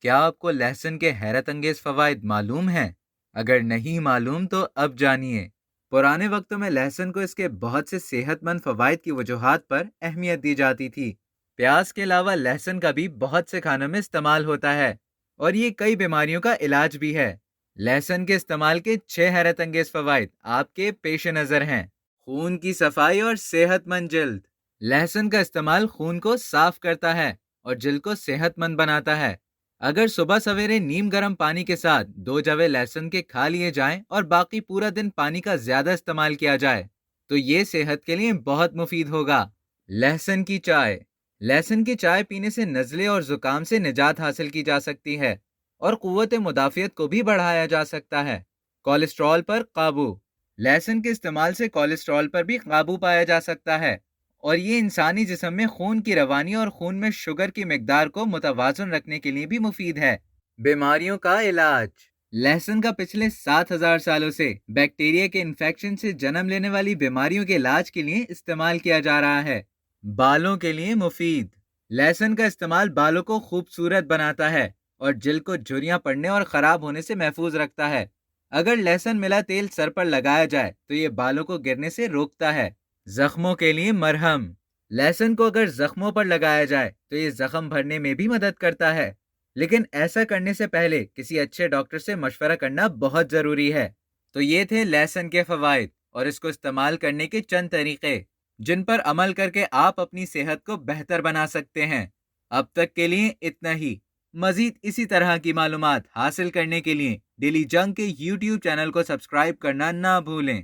کیا آپ کو لہسن کے حیرت انگیز فوائد معلوم ہیں؟ اگر نہیں معلوم تو اب جانیے۔ پرانے وقتوں میں لہسن کو اس کے بہت سے صحت مند فوائد کی وجوہات پر اہمیت دی جاتی تھی۔ پیاز کے علاوہ لہسن کا بھی بہت سے کھانوں میں استعمال ہوتا ہے اور یہ کئی بیماریوں کا علاج بھی ہے۔ لہسن کے استعمال کے 6 حیرت انگیز فوائد آپ کے پیش نظر ہیں۔ خون کی صفائی اور صحت مند جلد۔ لہسن کا استعمال خون کو صاف کرتا ہے اور جلد کو صحت مند بناتا ہے۔ اگر صبح سویرے نیم گرم پانی کے ساتھ 2 جوے لہسن کے کھا لیے جائیں اور باقی پورا دن پانی کا زیادہ استعمال کیا جائے تو یہ صحت کے لیے بہت مفید ہوگا۔ لہسن کی چائے۔ لہسن کی چائے پینے سے نزلے اور زکام سے نجات حاصل کی جا سکتی ہے اور قوت مدافعت کو بھی بڑھایا جا سکتا ہے۔ کولیسٹرول پر قابو۔ لہسن کے استعمال سے کولیسٹرول پر بھی قابو پایا جا سکتا ہے اور یہ انسانی جسم میں خون کی روانی اور خون میں شوگر کی مقدار کو متوازن رکھنے کے لیے بھی مفید ہے۔ بیماریوں کا علاج۔ لہسن کا پچھلے 7000 سالوں سے بیکٹیریا کے انفیکشن سے جنم لینے والی بیماریوں کے علاج کے لیے استعمال کیا جا رہا ہے۔ بالوں کے لیے مفید۔ لہسن کا استعمال بالوں کو خوبصورت بناتا ہے اور جلد کو جھریاں پڑنے اور خراب ہونے سے محفوظ رکھتا ہے۔ اگر لہسن ملا تیل سر پر لگایا جائے تو یہ بالوں کو گرنے سے روکتا ہے۔ زخموں کے لیے مرہم۔ لہسن کو اگر زخموں پر لگایا جائے تو یہ زخم بھرنے میں بھی مدد کرتا ہے، لیکن ایسا کرنے سے پہلے کسی اچھے ڈاکٹر سے مشورہ کرنا بہت ضروری ہے۔ تو یہ تھے لہسن کے فوائد اور اس کو استعمال کرنے کے چند طریقے جن پر عمل کر کے آپ اپنی صحت کو بہتر بنا سکتے ہیں۔ اب تک کے لیے اتنا ہی۔ مزید اسی طرح کی معلومات حاصل کرنے کے لیے ڈیلی جنگ کے YouTube چینل کو سبسکرائب کرنا نہ بھولیں۔